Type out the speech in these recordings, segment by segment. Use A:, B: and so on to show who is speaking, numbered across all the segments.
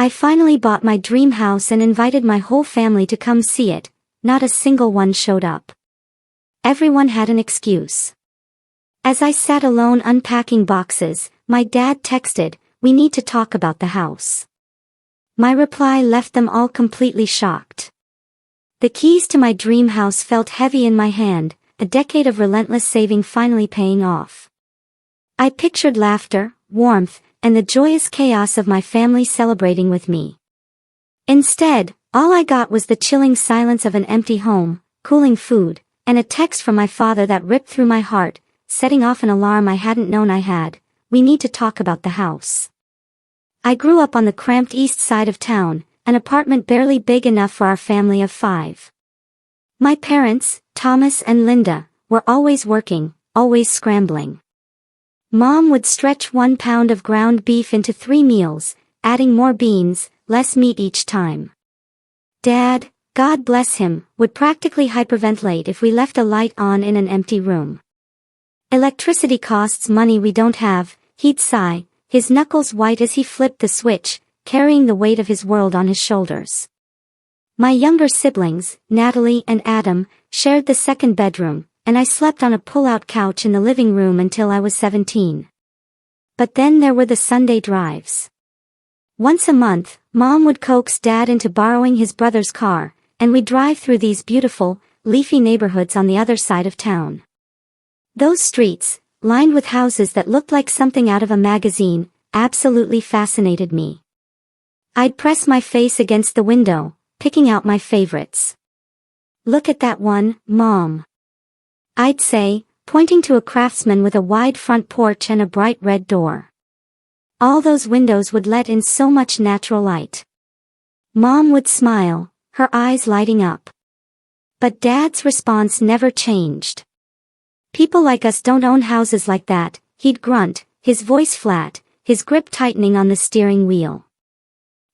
A: I finally bought my dream house and invited my whole family to come see it. Not a single one showed up. Everyone had an excuse. As I sat alone unpacking boxes, my dad texted, "We need to talk about the house." My reply left them all completely shocked. The keys to my dream house felt heavy in my hand, a decade of relentless saving finally paying off. I pictured laughter, warmth, and the joyous chaos of my family celebrating with me. Instead, all I got was the chilling silence of an empty home, cooling food, and a text from my father that ripped through my heart, setting off an alarm I hadn't known I had. "We need to talk about the house." I grew up on the cramped east side of town, an apartment barely big enough for our family of 5. My parents, Thomas and Linda, were always working, always scrambling. Mom would stretch 1 pound of ground beef into 3 meals, adding more beans, less meat each time. Dad, God bless him, would practically hyperventilate if we left a light on in an empty room. "Electricity costs money we don't have," he'd sigh, his knuckles white as he flipped the switch, carrying the weight of his world on his shoulders. My younger siblings, Natalie and Adam, shared the second bedroom, and I slept on a pull-out couch in the living room until I was 17. But then there were the Sunday drives. Once a month, Mom would coax Dad into borrowing his brother's car, and we'd drive through these beautiful, leafy neighborhoods on the other side of town. Those streets, lined with houses that looked like something out of a magazine, absolutely fascinated me. I'd press my face against the window, picking out my favorites. "Look at that one, Mom," I'd say, pointing to a craftsman with a wide front porch and a bright red door. All those windows would let in so much natural light. Mom would smile, her eyes lighting up. But Dad's response never changed. "People like us don't own houses like that," he'd grunt, his voice flat, his grip tightening on the steering wheel.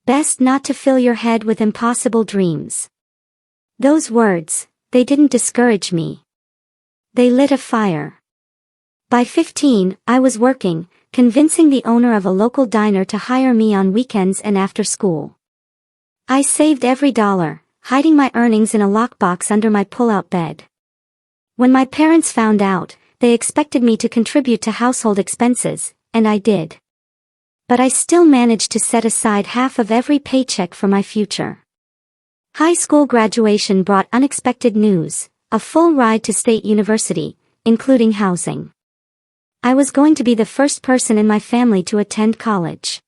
A: "Best not to fill your head with impossible dreams." Those words, they didn't discourage me. They lit a fire. By 15, I was working, convincing the owner of a local diner to hire me on weekends and after school. I saved every dollar, hiding my earnings in a lockbox under my pull-out bed. When my parents found out, they expected me to contribute to household expenses, and I did. But I still managed to set aside half of every paycheck for my future. High school graduation brought unexpected news, a full ride to State University, including housing. I was going to be the first person in my family to attend college.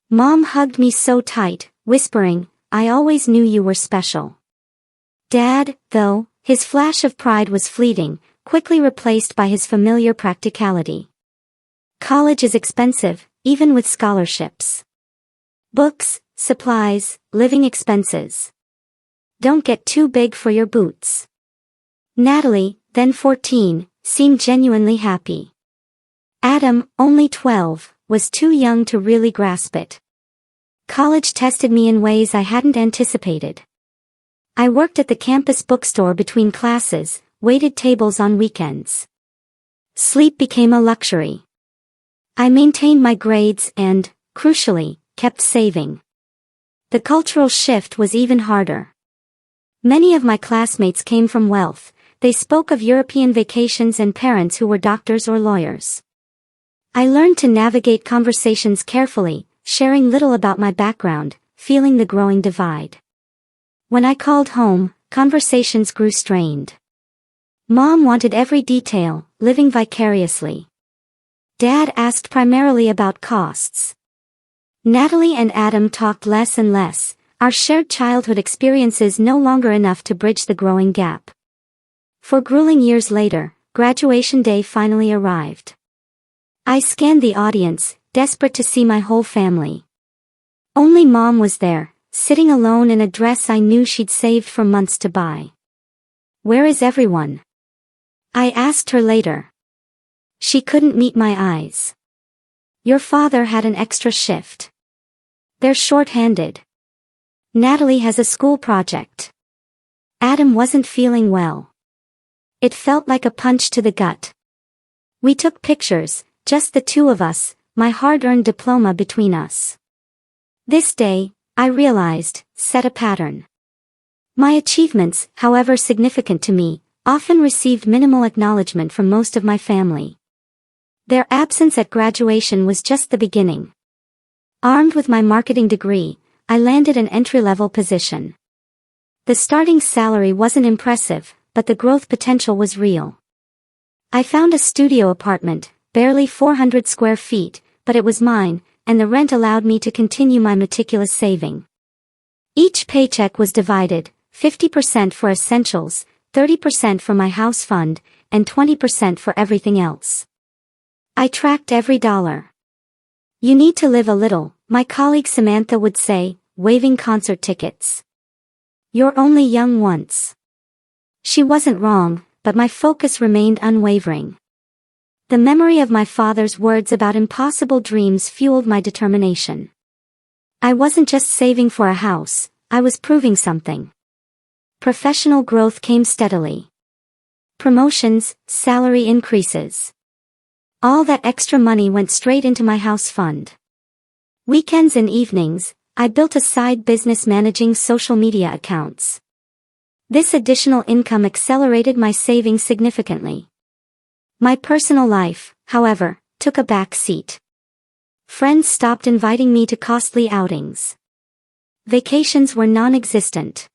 A: Mom hugged me so tight, whispering, "I always knew you were special." Dad, though, his flash of pride was fleeting, quickly replaced by his familiar practicality. "College is expensive, even with scholarships. Books, supplies, living expenses. Don't get too big for your boots." Natalie, then 14, seemed genuinely happy. Adam, only 12, was too young to really grasp it. College tested me in ways I hadn't anticipated. I worked at the campus bookstore between classes, waited tables on weekends. Sleep became a luxury. I maintained my grades and, crucially, kept saving. The cultural shift was even harder. Many of my classmates came from wealth. They spoke of European vacations and parents who were doctors or lawyers. I learned to navigate conversations carefully, sharing little about my background, feeling the growing divide. When I called home, conversations grew strained. Mom wanted every detail, living vicariously. Dad asked primarily about costs. Natalie and Adam talked less and less, our shared childhood experiences no longer enough to bridge the growing gap. 4 grueling years later, graduation day finally arrived. I scanned the audience, desperate to see my whole family. Only Mom was there, sitting alone in a dress I knew she'd saved for months to buy. "Where is everyone?" I asked her later. She couldn't meet my eyes. "Your father had an extra shift. They're short-handed. Natalie has a school project. Adam wasn't feeling well." It felt like a punch to the gut. We took pictures, just the 2 of us, my hard-earned diploma between us. This day, I realized, set a pattern. My achievements, however significant to me, often received minimal acknowledgement from most of my family. Their absence at graduation was just the beginning. Armed with my marketing degree, I landed an entry-level position. The starting salary wasn't impressive, but the growth potential was real. I found a studio apartment, barely 400 square feet, but it was mine, and the rent allowed me to continue my meticulous saving. Each paycheck was divided, 50% for essentials, 30% for my house fund, and 20% for everything else. I tracked every dollar. You need to live a little, my colleague Samantha would say, waving concert tickets. You're only young once. She wasn't wrong, but my focus remained unwavering. The memory of my father's words about impossible dreams fueled my determination. I wasn't just saving for a house, I was proving something. Professional growth came steadily. Promotions, salary increases. All that extra money went straight into my house fund. Weekends and evenings, I built a side business managing social media accounts. This additional income accelerated my savings significantly. My personal life, however, took a back seat. Friends stopped inviting me to costly outings. Vacations were non-existent.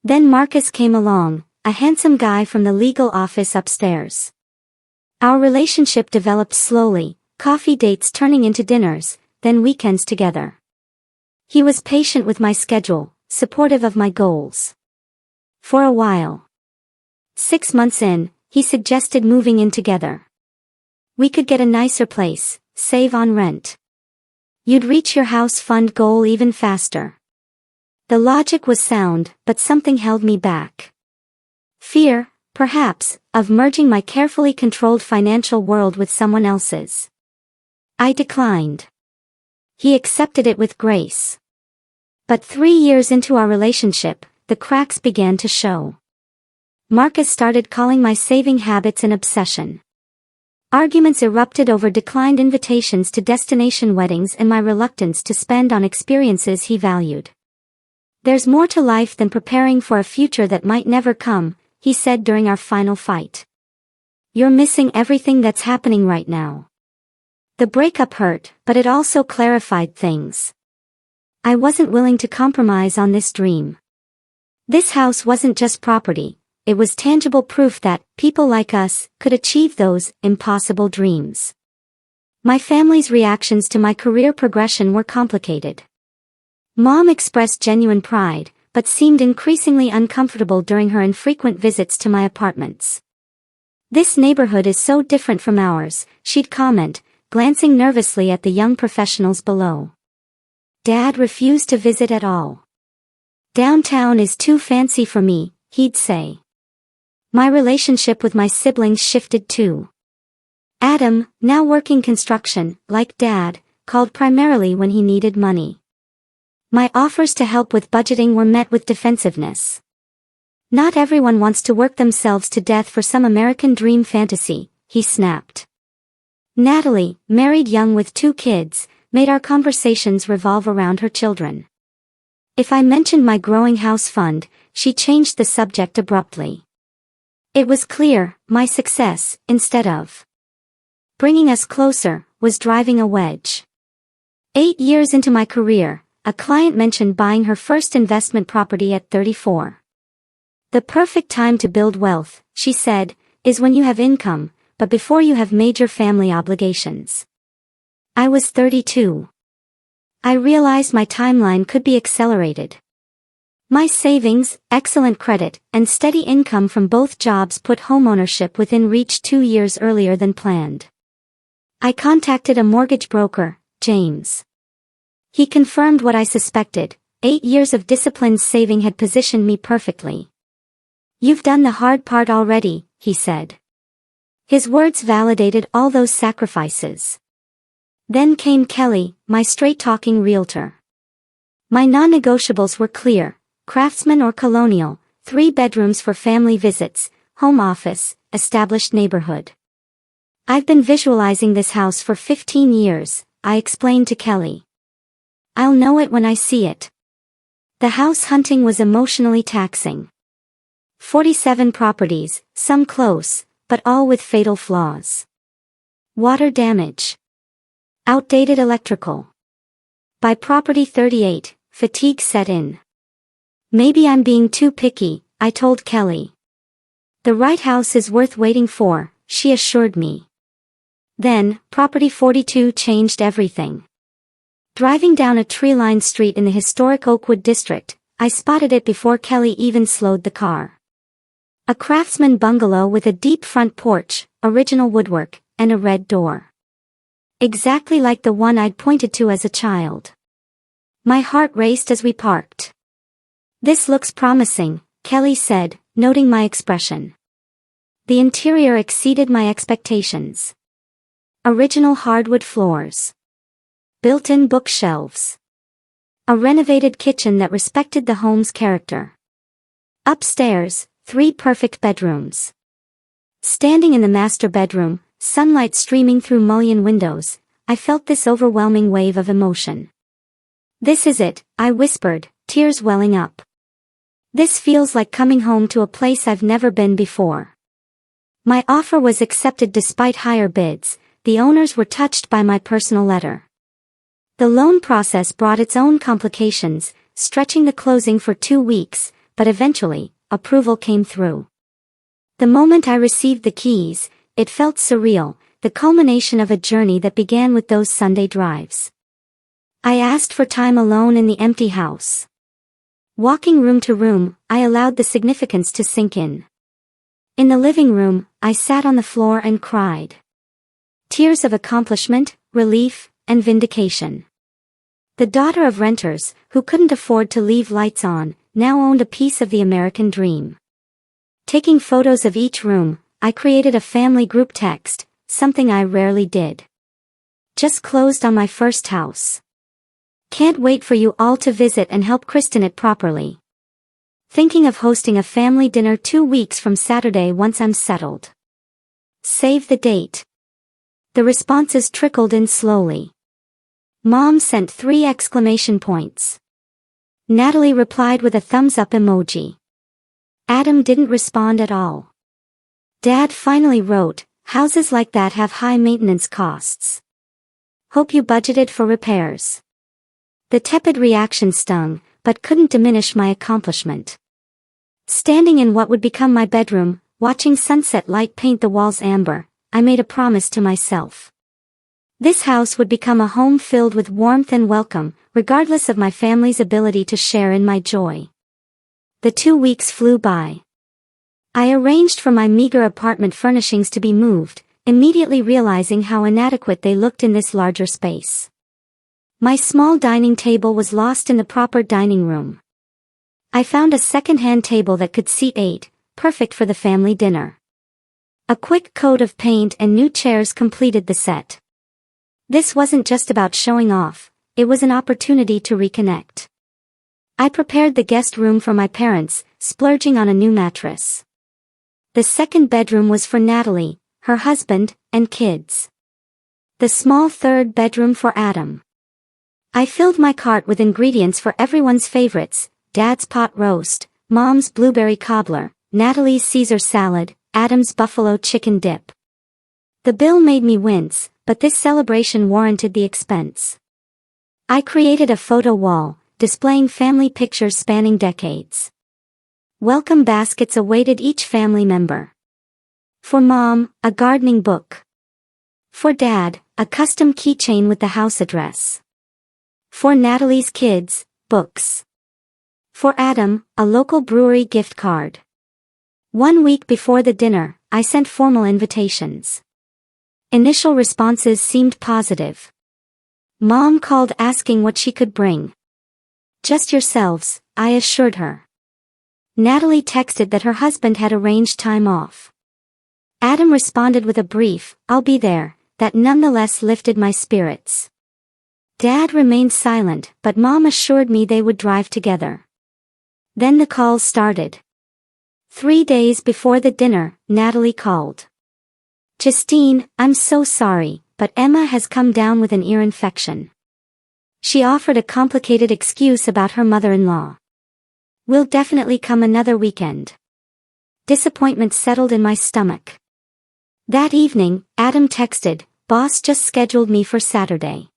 A: Then Marcus came along, a handsome guy from the legal office upstairs. Our relationship developed slowly, coffee dates turning into dinners, then weekends together. He was patient with my schedule, supportive of my goals. For a while. 6 months in, he suggested moving in together. We could get a nicer place, save on rent. You'd reach your house fund goal even faster. The logic was sound, but something held me back. Fear, perhaps, of merging my carefully controlled financial world with someone else's. I declined. He accepted it with grace. But 3 years into our relationship, the cracks began to show. Marcus started calling my saving habits an obsession. Arguments erupted over declined invitations to destination weddings and my reluctance to spend on experiences he valued. There's more to life than preparing for a future that might never come, he said during our final fight. You're missing everything that's happening right now. The breakup hurt, but it also clarified things. I wasn't willing to compromise on this dream. This house wasn't just property, it was tangible proof that people like us could achieve those impossible dreams. My family's reactions to my career progression were complicated. Mom expressed genuine pride, but seemed increasingly uncomfortable during her infrequent visits to my apartments. This neighborhood is so different from ours, she'd comment, glancing nervously at the young professionals below. Dad refused to visit at all. Downtown is too fancy for me, he'd say. My relationship with my siblings shifted too. Adam, now working construction, like Dad, called primarily when he needed money. My offers to help with budgeting were met with defensiveness. Not everyone wants to work themselves to death for some American dream fantasy, he snapped. Natalie, married young with 2 kids, made our conversations revolve around her children. If I mentioned my growing house fund, she changed the subject abruptly. It was clear, my success, instead of bringing us closer, was driving a wedge. 8 years into my career, a client mentioned buying her first investment property at 34. The perfect time to build wealth, she said, is when you have income, but before you have major family obligations. I was 32. I realized my timeline could be accelerated. My savings, excellent credit, and steady income from both jobs put homeownership within reach 2 years earlier than planned. I contacted a mortgage broker, James. He confirmed what I suspected, 8 years of disciplined saving had positioned me perfectly. You've done the hard part already, he said. His words validated all those sacrifices. Then came Kelly, my straight-talking realtor. My non-negotiables were clear, craftsman or colonial, 3 bedrooms for family visits, home office, established neighborhood. I've been visualizing this house for 15 years, I explained to Kelly. I'll know it when I see it. The house hunting was emotionally taxing. 47 properties, some close, but all with fatal flaws. Water damage. Outdated electrical. By property 38, fatigue set in. Maybe I'm being too picky, I told Kelly. The right house is worth waiting for, she assured me. Then, property 42 changed everything. Driving down a tree-lined street in the historic Oakwood district, I spotted it before Kelly even slowed the car. A craftsman bungalow with a deep front porch, original woodwork, and a red door. Exactly like the one I'd pointed to as a child. My heart raced as we parked. This looks promising, Kelly said, noting my expression. The interior exceeded my expectations. Original hardwood floors. Built-in bookshelves. A renovated kitchen that respected the home's character. Upstairs, 3 perfect bedrooms. Standing in the master bedroom, sunlight streaming through mullioned windows, I felt this overwhelming wave of emotion. This is it, I whispered, tears welling up. This feels like coming home to a place I've never been before. My offer was accepted despite higher bids. The owners were touched by my personal letter. The loan process brought its own complications, stretching the closing for 2 weeks, but eventually, approval came through. The moment I received the keys, it felt surreal, the culmination of a journey that began with those Sunday drives. I asked for time alone in the empty house. Walking room to room, I allowed the significance to sink in. In the living room, I sat on the floor and cried. Tears of accomplishment, relief, and vindication. The daughter of renters, who couldn't afford to leave lights on, now owned a piece of the American dream. Taking photos of each room, I created a family group text, something I rarely did. Just closed on my first house. Can't wait for you all to visit and help christen it properly. Thinking of hosting a family dinner 2 weeks from Saturday once I'm settled. Save the date. The responses trickled in slowly. Mom sent 3 exclamation points. Natalie replied with a thumbs up emoji. Adam didn't respond at all. Dad finally wrote, houses like that have high maintenance costs. Hope you budgeted for repairs. The tepid reaction stung, but couldn't diminish my accomplishment. Standing in what would become my bedroom, watching sunset light paint the walls amber, I made a promise to myself. This house would become a home filled with warmth and welcome, regardless of my family's ability to share in my joy. The 2 weeks flew by. I arranged for my meager apartment furnishings to be moved, immediately realizing how inadequate they looked in this larger space. My small dining table was lost in the proper dining room. I found a second-hand table that could seat 8, perfect for the family dinner. A quick coat of paint and new chairs completed the set. This wasn't just about showing off, it was an opportunity to reconnect. I prepared the guest room for my parents, splurging on a new mattress. The second bedroom was for Natalie, her husband, and kids. The small third bedroom for Adam. I filled my cart with ingredients for everyone's favorites, Dad's pot roast, Mom's blueberry cobbler, Natalie's Caesar salad, Adam's buffalo chicken dip. The bill made me wince, but this celebration warranted the expense. I created a photo wall, displaying family pictures spanning decades. Welcome baskets awaited each family member. For Mom, a gardening book. For Dad, a custom keychain with the house address. For Natalie's kids, books. For Adam, a local brewery gift card. 1 week before the dinner, I sent formal invitations. Initial responses seemed positive. Mom called asking what she could bring. Just yourselves, I assured her. Natalie texted that her husband had arranged time off. Adam responded with a brief, I'll be there, that nonetheless lifted my spirits. Dad remained silent, but Mom assured me they would drive together. Then the calls started. 3 days before the dinner, Natalie called. Justine, I'm so sorry, but Emma has come down with an ear infection. She offered a complicated excuse about her mother-in-law. "We'll definitely come another weekend." Disappointment settled in my stomach. That evening, Adam texted, "Boss just scheduled me for Saturday.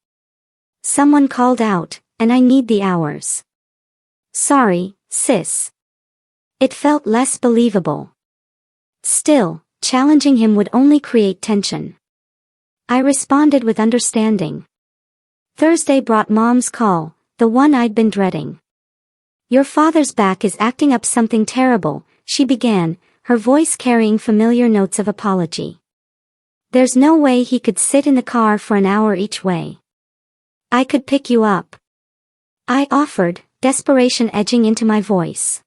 A: Someone called out, and I need the hours." "Sorry, sis." It felt less believable. Still, challenging him would only create tension. I responded with understanding. Thursday brought Mom's call, the one I'd been dreading. "Your father's back is acting up something terrible," she began, her voice carrying familiar notes of apology. "There's no way he could sit in the car for an hour each way. I could pick you up," I offered, desperation edging into my voice.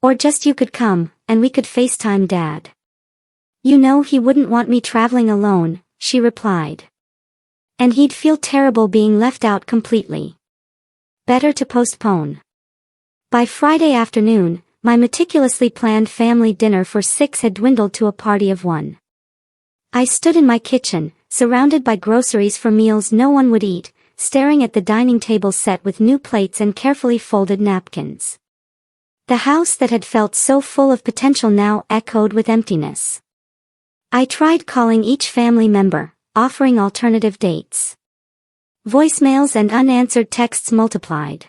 A: "Or just you could come, and we could FaceTime Dad." "You know he wouldn't want me traveling alone," she replied. "And he'd feel terrible being left out completely. Better to postpone." By Friday afternoon, my meticulously planned family dinner for 6 had dwindled to a party of 1. I stood in my kitchen, surrounded by groceries for meals no one would eat, staring at the dining table set with new plates and carefully folded napkins. The house that had felt so full of potential now echoed with emptiness. I tried calling each family member, offering alternative dates. Voicemails and unanswered texts multiplied.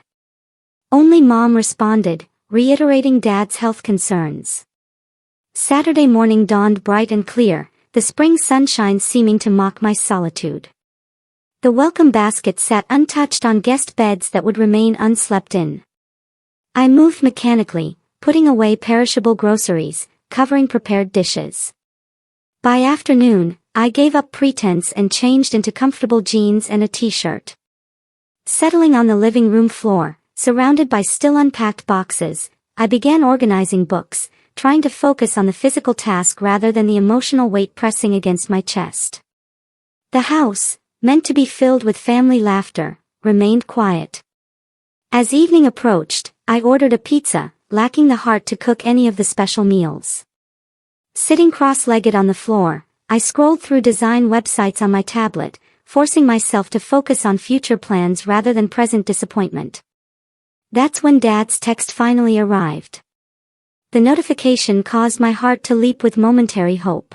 A: Only Mom responded, reiterating Dad's health concerns. Saturday morning dawned bright and clear, the spring sunshine seeming to mock my solitude. The welcome basket sat untouched on guest beds that would remain unslept in. I moved mechanically, putting away perishable groceries, covering prepared dishes. By afternoon, I gave up pretense and changed into comfortable jeans and a t-shirt. Settling on the living room floor, surrounded by still unpacked boxes, I began organizing books, trying to focus on the physical task rather than the emotional weight pressing against my chest. The house, meant to be filled with family laughter, remained quiet. As evening approached, I ordered a pizza, lacking the heart to cook any of the special meals. Sitting cross-legged on the floor, I scrolled through design websites on my tablet, forcing myself to focus on future plans rather than present disappointment. That's when Dad's text finally arrived. The notification caused my heart to leap with momentary hope.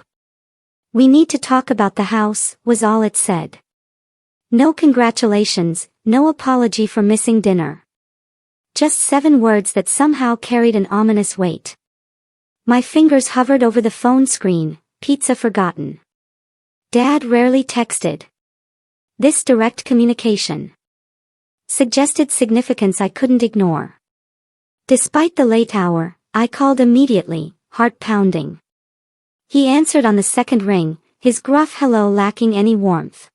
A: "We need to talk about the house," was all it said. No congratulations, no apology for missing dinner. Just 7 words that somehow carried an ominous weight. My fingers hovered over the phone screen, pizza forgotten. Dad rarely texted. This direct communication suggested significance I couldn't ignore. Despite the late hour, I called immediately, heart pounding. He answered on the second ring, his gruff hello lacking any warmth.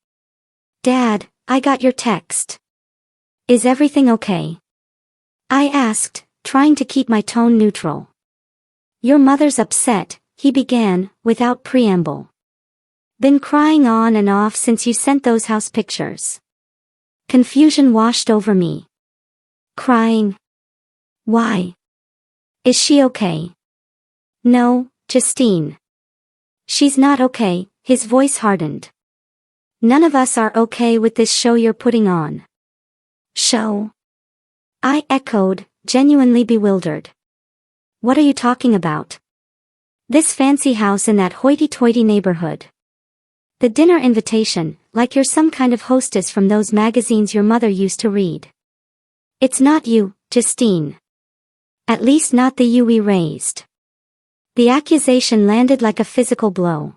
A: "Dad, I got your text. Is everything okay?" I asked, trying to keep my tone neutral. "Your mother's upset," he began, without preamble. "Been crying on and off since you sent those house pictures." Confusion washed over me. "Crying? Why? Is she okay?" "No, Justine. She's not okay," his voice hardened. "None of us are okay with this show you're putting on." "Show?" I echoed, genuinely bewildered. "What are you talking about?" "This fancy house in that hoity-toity neighborhood. The dinner invitation, like you're some kind of hostess from those magazines your mother used to read. It's not you, Justine. At least not the you we raised." The accusation landed like a physical blow.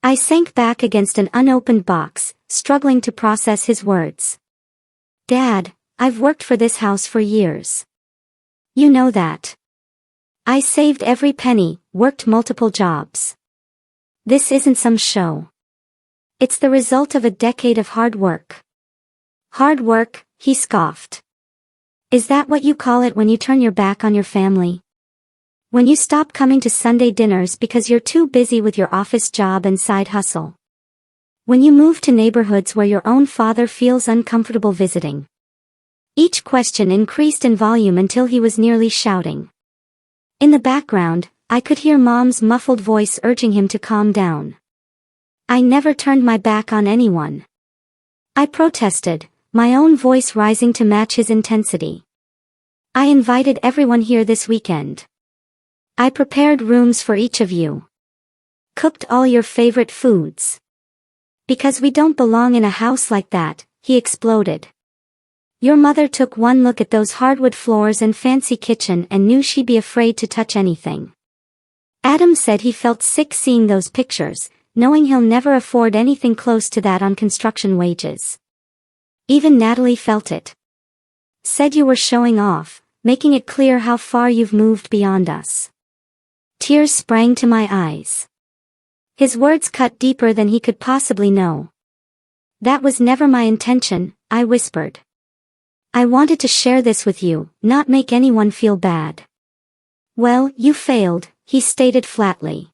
A: I sank back against an unopened box, struggling to process his words. "Dad, I've worked for this house for years. You know that. I saved every penny, worked multiple jobs. This isn't some show. It's the result of a decade of hard work." "Hard work," he scoffed. "Is that what you call it when you turn your back on your family? When you stop coming to Sunday dinners because you're too busy with your office job and side hustle? When you move to neighborhoods where your own father feels uncomfortable visiting?" Each question increased in volume until he was nearly shouting. In the background, I could hear Mom's muffled voice urging him to calm down. "I never turned my back on anyone," I protested, my own voice rising to match his intensity. I invited everyone here this weekend. I prepared rooms for each of you. Cooked all your favorite foods. Because we don't belong in a house like that, he exploded. Your mother took one look at those hardwood floors and fancy kitchen and knew she'd be afraid to touch anything. Adam said he felt sick seeing those pictures, knowing he'll never afford anything close to that on construction wages. Even Natalie felt it. Said you were showing off, making it clear how far you've moved beyond us. Tears sprang to my eyes. His words cut deeper than he could possibly know. That was never my intention, I whispered. I wanted to share this with you, not make anyone feel bad. Well, you failed, he stated flatly.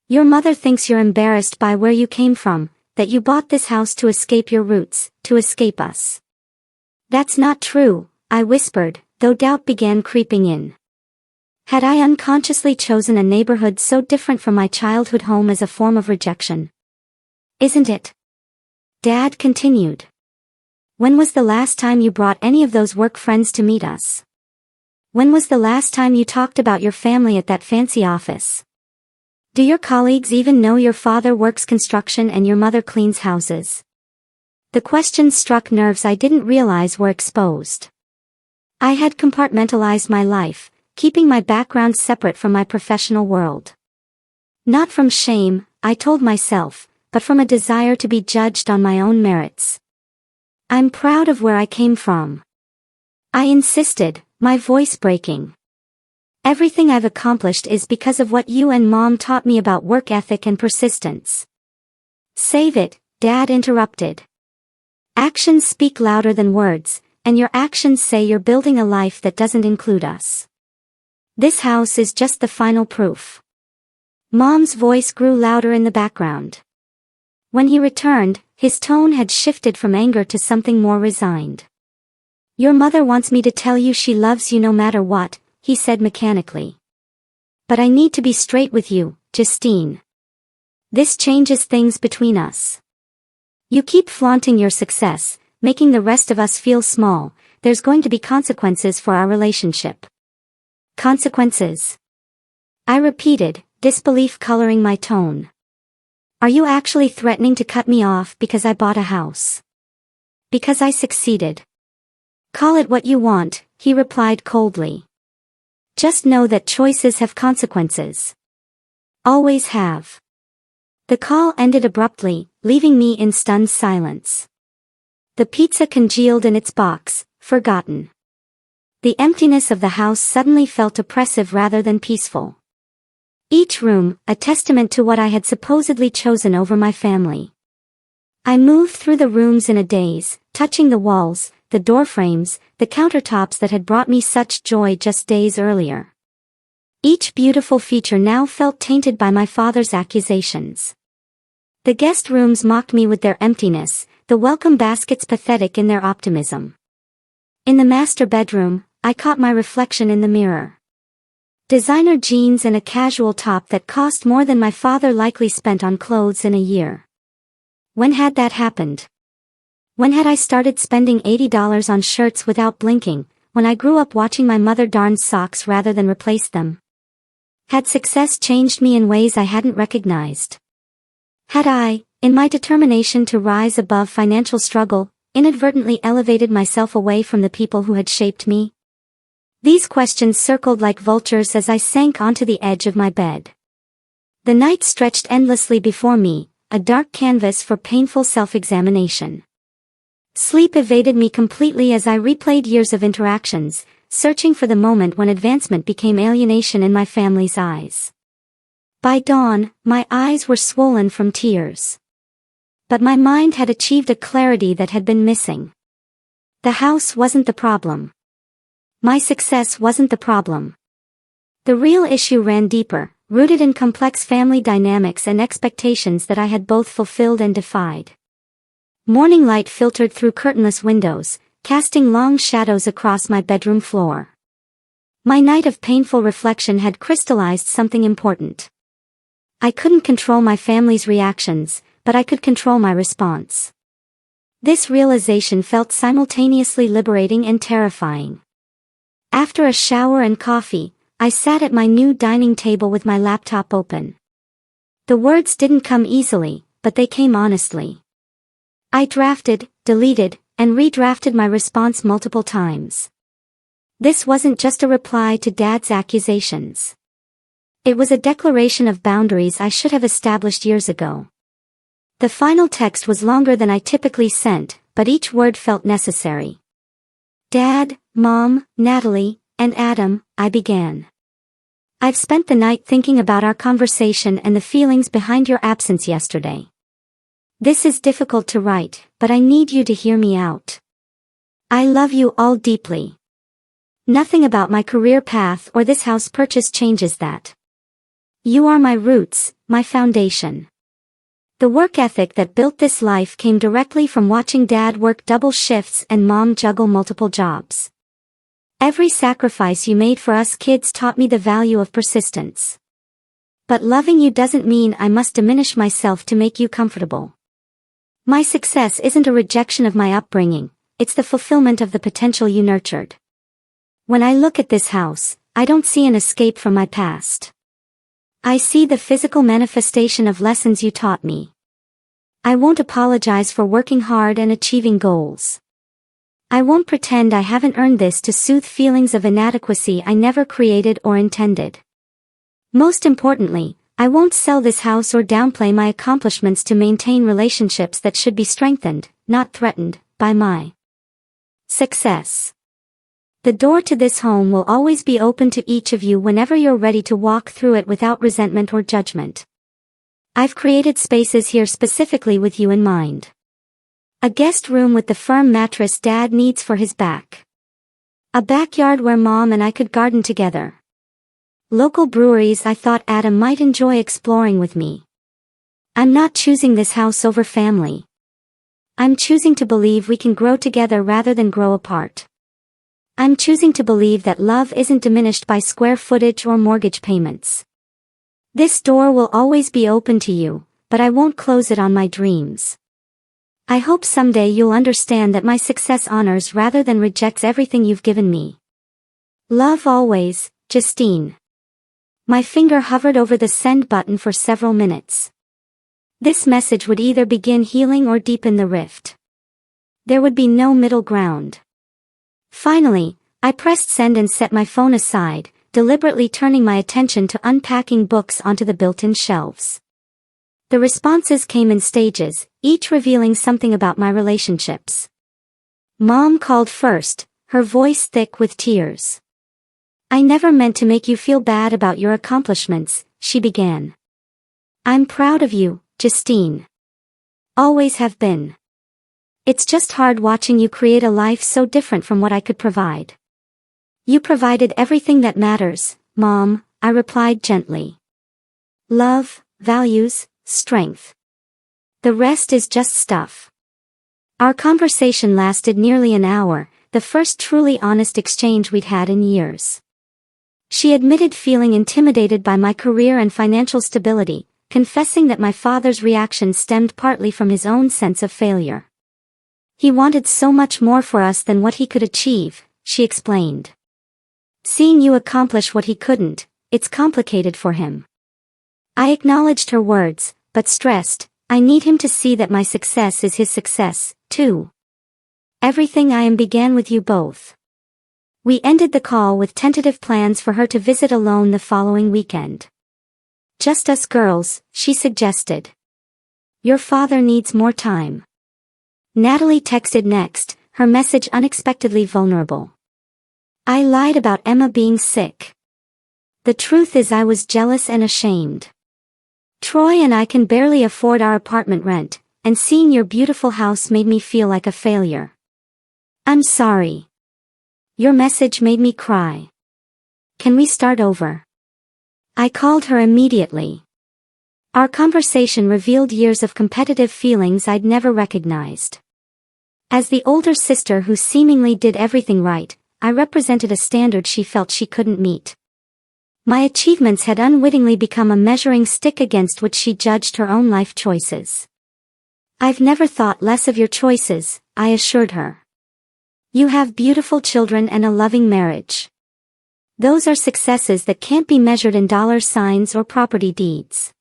A: Your mother thinks you're embarrassed by where you came from, that you bought this house to escape your roots, to escape us. That's not true, I whispered, though doubt began creeping in. Had I unconsciously chosen a neighborhood so different from my childhood home as a form of rejection? Isn't it? Dad continued. When was the last time you brought any of those work friends to meet us? When was the last time you talked about your family at that fancy office? Do your colleagues even know your father works construction and your mother cleans houses? The questions struck nerves I didn't realize were exposed. I had compartmentalized my life, keeping my background separate from my professional world. Not from shame, I told myself, but from a desire to be judged on my own merits. I'm proud of where I came from. I insisted, my voice breaking. Everything I've accomplished is because of what you and Mom taught me about work ethic and persistence. Save it, Dad interrupted. Actions speak louder than words, and your actions say you're building a life that doesn't include us. This house is just the final proof. Mom's voice grew louder in the background. When he returned, his tone had shifted from anger to something more resigned. Your mother wants me to tell you she loves you no matter what, he said mechanically. But I need to be straight with you, Justine. This changes things between us. You keep flaunting your success, making the rest of us feel small. There's going to be consequences for our relationship. Consequences? I repeated, disbelief coloring my tone. Are you actually threatening to cut me off because I bought a house? Because I succeeded? Call it what you want, he replied coldly. Just know that choices have consequences. Always have. The call ended abruptly, leaving me in stunned silence. The pizza congealed in its box, forgotten. The emptiness of the house suddenly felt oppressive rather than peaceful. Each room, a testament to what I had supposedly chosen over my family. I moved through the rooms in a daze, touching the walls, the door frames, the countertops that had brought me such joy just days earlier. Each beautiful feature now felt tainted by my father's accusations. The guest rooms mocked me with their emptiness, the welcome baskets pathetic in their optimism. In the master bedroom, I caught my reflection in the mirror. Designer jeans and a casual top that cost more than my father likely spent on clothes in a year. When had that happened? When had I started spending $80 on shirts without blinking, when I grew up watching my mother darn socks rather than replace them? Had success changed me in ways I hadn't recognized? Had I, in my determination to rise above financial struggle, inadvertently elevated myself away from the people who had shaped me? These questions circled like vultures as I sank onto the edge of my bed. The night stretched endlessly before me, a dark canvas for painful self-examination. Sleep evaded me completely as I replayed years of interactions, searching for the moment when advancement became alienation in my family's eyes. By dawn, my eyes were swollen from tears. But my mind had achieved a clarity that had been missing. The house wasn't the problem. My success wasn't the problem. The real issue ran deeper, rooted in complex family dynamics and expectations that I had both fulfilled and defied. Morning light filtered through curtainless windows, casting long shadows across my bedroom floor. My night of painful reflection had crystallized something important. I couldn't control my family's reactions, but I could control my response. This realization felt simultaneously liberating and terrifying. After a shower and coffee, I sat at my new dining table with my laptop open. The words didn't come easily, but they came honestly. I drafted, deleted, and redrafted my response multiple times. This wasn't just a reply to Dad's accusations. It was a declaration of boundaries I should have established years ago. The final text was longer than I typically sent, but each word felt necessary. Dad, Mom, Natalie, and Adam, I began. I've spent the night thinking about our conversation and the feelings behind your absence yesterday. This is difficult to write, but I need you to hear me out. I love you all deeply. Nothing about my career path or this house purchase changes that. You are my roots, my foundation. The work ethic that built this life came directly from watching Dad work double shifts and Mom juggle multiple jobs. Every sacrifice you made for us kids taught me the value of persistence. But loving you doesn't mean I must diminish myself to make you comfortable. My success isn't a rejection of my upbringing, it's the fulfillment of the potential you nurtured. When I look at this house, I don't see an escape from my past. I see the physical manifestation of lessons you taught me. I won't apologize for working hard and achieving goals. I won't pretend I haven't earned this to soothe feelings of inadequacy I never created or intended. Most importantly, I won't sell this house or downplay my accomplishments to maintain relationships that should be strengthened, not threatened, by my success. The door to this home will always be open to each of you whenever you're ready to walk through it without resentment or judgment. I've created spaces here specifically with you in mind. A guest room with the firm mattress Dad needs for his back. A backyard where Mom and I could garden together. Local breweries I thought Adam might enjoy exploring with me. I'm not choosing this house over family. I'm choosing to believe we can grow together rather than grow apart. I'm choosing to believe that love isn't diminished by square footage or mortgage payments. This door will always be open to you, but I won't close it on my dreams. I hope someday you'll understand that my success honors rather than rejects everything you've given me. Love always, Justine. My finger hovered over the send button for several minutes. This message would either begin healing or deepen the rift. There would be no middle ground. Finally, I pressed send and set my phone aside, deliberately turning my attention to unpacking books onto the built-in shelves. The responses came in stages, each revealing something about my relationships. Mom called first, her voice thick with tears. I never meant to make you feel bad about your accomplishments, she began. I'm proud of you, Justine. Always have been. It's just hard watching you create a life so different from what I could provide. You provided everything that matters, Mom, I replied gently. Love, values, strength. The rest is just stuff. Our conversation lasted nearly an hour, the first truly honest exchange we'd had in years. She admitted feeling intimidated by my career and financial stability, confessing that my father's reaction stemmed partly from his own sense of failure. He wanted so much more for us than what he could achieve, she explained. Seeing you accomplish what he couldn't, it's complicated for him. I acknowledged her words, but stressed, I need him to see that my success is his success, too. Everything I am began with you both. We ended the call with tentative plans for her to visit alone the following weekend. Just us girls, she suggested. Your father needs more time. Natalie texted next, her message unexpectedly vulnerable. I lied about Emma being sick. The truth is I was jealous and ashamed. Troy and I can barely afford our apartment rent, and seeing your beautiful house made me feel like a failure. I'm sorry. Your message made me cry. Can we start over? I called her immediately. Our conversation revealed years of competitive feelings I'd never recognized. As the older sister who seemingly did everything right, I represented a standard she felt she couldn't meet. My achievements had unwittingly become a measuring stick against which she judged her own life choices. I've never thought less of your choices, I assured her. You have beautiful children and a loving marriage. Those are successes that can't be measured in dollar signs or property deeds.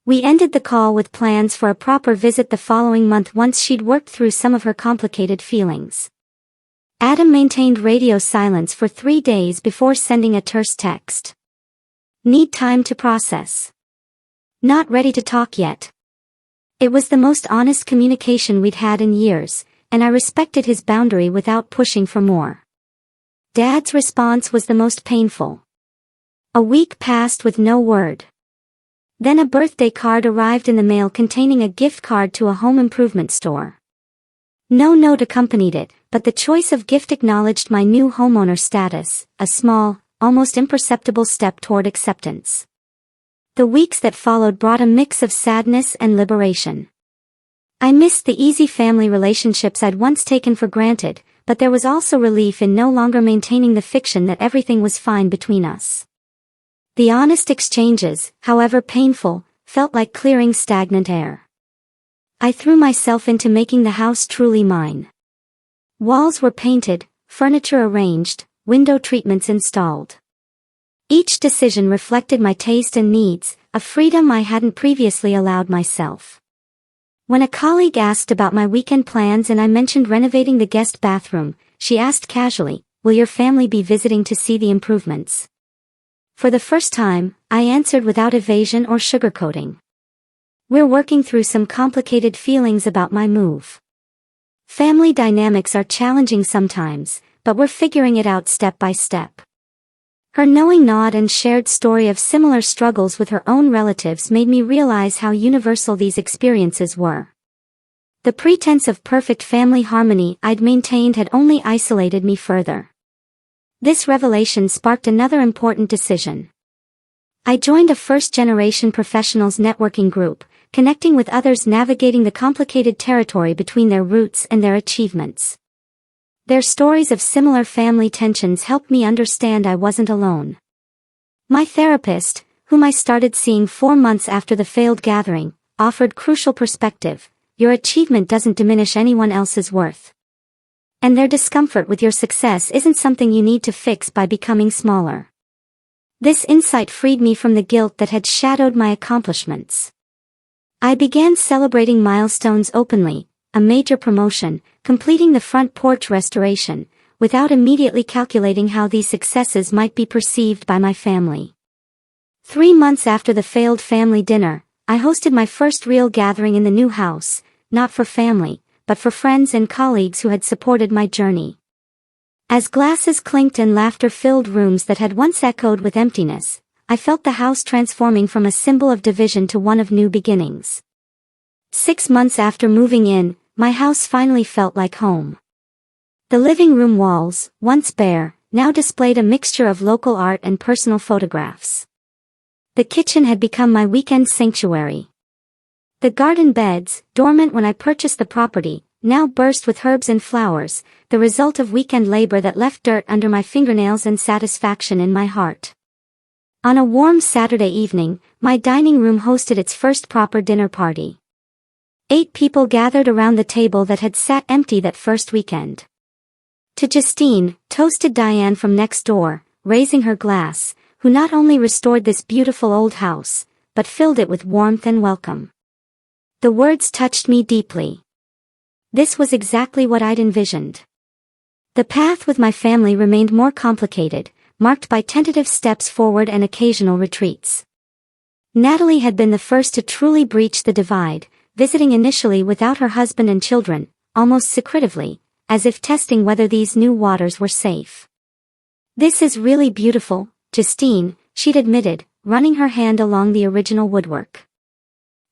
A: We ended the call with plans for a proper visit the following month once she'd worked through some of her complicated feelings. Adam maintained radio silence for 3 days before sending a terse text. Need time to process. Not ready to talk yet. It was the most honest communication we'd had in years, and I respected his boundary without pushing for more. Dad's response was the most painful. A week passed with no word. Then a birthday card arrived in the mail containing a gift card to a home improvement store. No note accompanied it, but the choice of gift acknowledged my new homeowner status, a small, almost imperceptible step toward acceptance. The weeks that followed brought a mix of sadness and liberation. I missed the easy family relationships I'd once taken for granted, but there was also relief in no longer maintaining the fiction that everything was fine between us. The honest exchanges, however painful, felt like clearing stagnant air. I threw myself into making the house truly mine. Walls were painted, furniture arranged, window treatments installed. Each decision reflected my taste and needs, a freedom I hadn't previously allowed myself. When a colleague asked about my weekend plans and I mentioned renovating the guest bathroom, she asked casually, "Will your family be visiting to see the improvements?" For the first time, I answered without evasion or sugarcoating. We're working through some complicated feelings about my move. Family dynamics are challenging sometimes, but we're figuring it out step by step. Her knowing nod and shared story of similar struggles with her own relatives made me realize how universal these experiences were. The pretense of perfect family harmony I'd maintained had only isolated me further. This revelation sparked another important decision. I joined a first-generation professionals networking group, connecting with others navigating the complicated territory between their roots and their achievements. Their stories of similar family tensions helped me understand I wasn't alone. My therapist, whom I started seeing 4 months after the failed gathering, offered crucial perspective: your achievement doesn't diminish anyone else's worth. And their discomfort with your success isn't something you need to fix by becoming smaller. This insight freed me from the guilt that had shadowed my accomplishments. I began celebrating milestones openly, a major promotion, completing the front porch restoration, without immediately calculating how these successes might be perceived by my family. 3 months after the failed family dinner, I hosted my first real gathering in the new house, not for family, but for friends and colleagues who had supported my journey. As glasses clinked and laughter filled rooms that had once echoed with emptiness, I felt the house transforming from a symbol of division to one of new beginnings. 6 months after moving in, my house finally felt like home. The living room walls, once bare, now displayed a mixture of local art and personal photographs. The kitchen had become my weekend sanctuary. The garden beds, dormant when I purchased the property, now burst with herbs and flowers, the result of weekend labor that left dirt under my fingernails and satisfaction in my heart. On a warm Saturday evening, my dining room hosted its first proper dinner party. 8 people gathered around the table that had sat empty that first weekend. To Justine, toasted Diane from next door, raising her glass, who not only restored this beautiful old house, but filled it with warmth and welcome. The words touched me deeply. This was exactly what I'd envisioned. The path with my family remained more complicated, marked by tentative steps forward and occasional retreats. Natalie had been the first to truly breach the divide, visiting initially without her husband and children, almost secretively, as if testing whether these new waters were safe. "This is really beautiful, Justine," she'd admitted, running her hand along the original woodwork.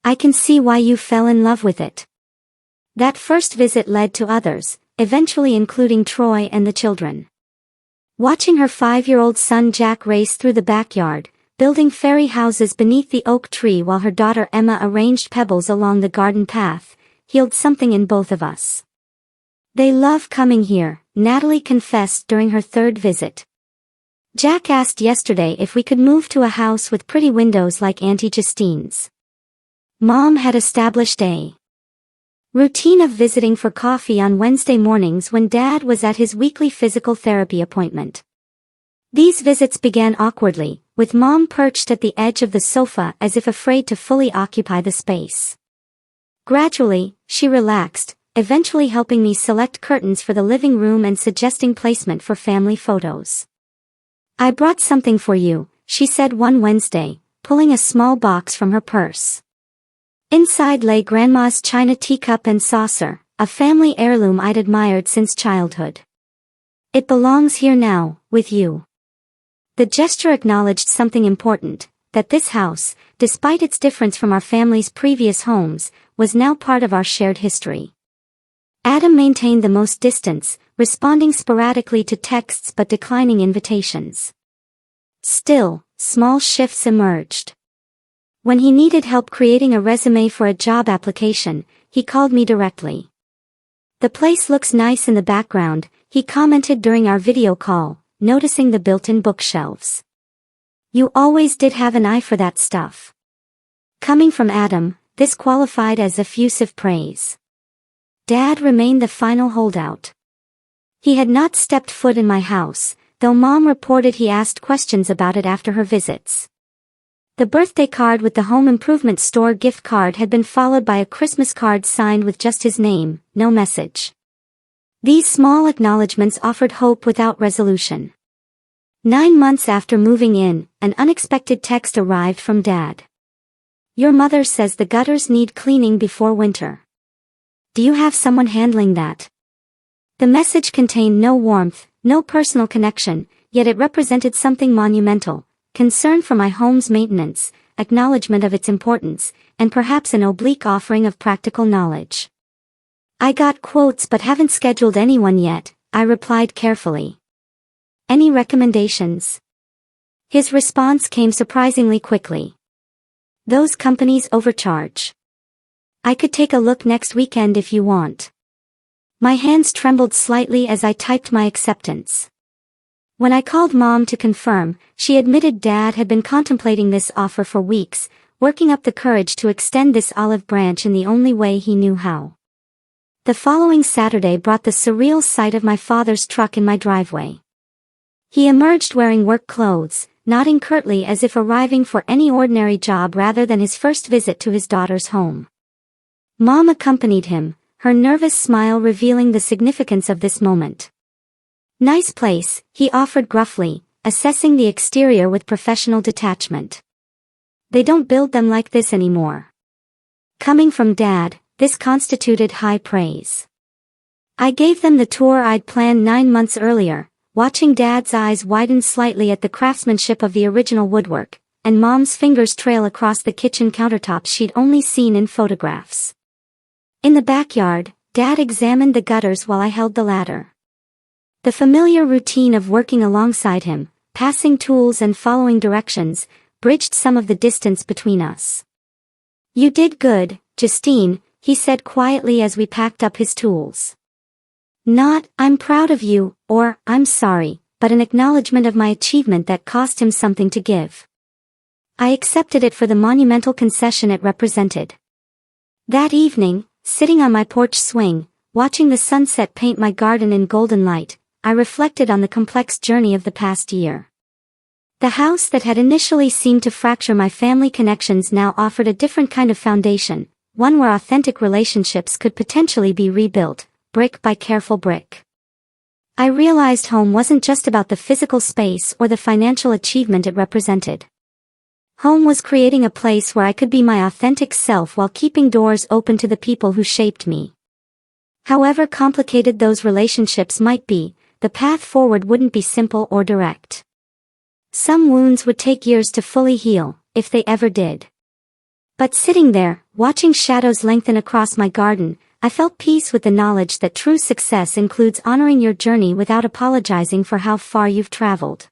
A: "I can see why you fell in love with it." That first visit led to others, eventually including Troy and the children. Watching her 5-year-old son Jack race through the backyard, building fairy houses beneath the oak tree while her daughter Emma arranged pebbles along the garden path, healed something in both of us. "They love coming here," Natalie confessed during her 3rd visit. "Jack asked yesterday if we could move to a house with pretty windows like Auntie Justine's. Mom had established a Routine of visiting for coffee on Wednesday mornings when Dad was at his weekly physical therapy appointment. These visits began awkwardly, with Mom perched at the edge of the sofa as if afraid to fully occupy the space. Gradually, she relaxed, eventually helping me select curtains for the living room and suggesting placement for family photos. "I brought something for you," she said one Wednesday, pulling a small box from her purse. Inside lay Grandma's china teacup and saucer, a family heirloom I'd admired since childhood. "It belongs here now, with you." The gesture acknowledged something important, that this house, despite its difference from our family's previous homes, was now part of our shared history. Adam maintained the most distance, responding sporadically to texts but declining invitations. Still, small shifts emerged. When he needed help creating a resume for a job application, he called me directly. "The place looks nice in the background," he commented during our video call, noticing the built-in bookshelves. "You always did have an eye for that stuff." Coming from Adam, this qualified as effusive praise. Dad remained the final holdout. He had not stepped foot in my house, though Mom reported he asked questions about it after her visits. The birthday card with the home improvement store gift card had been followed by a Christmas card signed with just his name, no message. These small acknowledgments offered hope without resolution. 9 months after moving in, an unexpected text arrived from Dad. "Your mother says the gutters need cleaning before winter. Do you have someone handling that?" The message contained no warmth, no personal connection, yet it represented something monumental: concern for my home's maintenance, acknowledgement of its importance, and perhaps an oblique offering of practical knowledge. "I got quotes but haven't scheduled anyone yet," I replied carefully. "Any recommendations?" His response came surprisingly quickly. "Those companies overcharge. I could take a look next weekend if you want." My hands trembled slightly as I typed my acceptance. When I called Mom to confirm, she admitted Dad had been contemplating this offer for weeks, working up the courage to extend this olive branch in the only way he knew how. The following Saturday brought the surreal sight of my father's truck in my driveway. He emerged wearing work clothes, nodding curtly as if arriving for any ordinary job rather than his first visit to his daughter's home. Mom accompanied him, her nervous smile revealing the significance of this moment. "Nice place," he offered gruffly, assessing the exterior with professional detachment. "They don't build them like this anymore." Coming from Dad, this constituted high praise. I gave them the tour I'd planned 9 months earlier, watching Dad's eyes widen slightly at the craftsmanship of the original woodwork, and Mom's fingers trail across the kitchen countertops she'd only seen in photographs. In the backyard, Dad examined the gutters while I held the ladder. The familiar routine of working alongside him, passing tools and following directions, bridged some of the distance between us. "You did good, Justine," he said quietly as we packed up his tools. Not, "I'm proud of you," or, "I'm sorry," but an acknowledgement of my achievement that cost him something to give. I accepted it for the monumental concession it represented. That evening, sitting on my porch swing, watching the sunset paint my garden in golden light, I reflected on the complex journey of the past year. The house that had initially seemed to fracture my family connections now offered a different kind of foundation, one where authentic relationships could potentially be rebuilt, brick by careful brick. I realized home wasn't just about the physical space or the financial achievement it represented. Home was creating a place where I could be my authentic self while keeping doors open to the people who shaped me. However complicated those relationships might be, the path forward wouldn't be simple or direct. Some wounds would take years to fully heal, if they ever did. But sitting there, watching shadows lengthen across my garden, I felt peace with the knowledge that true success includes honoring your journey without apologizing for how far you've traveled.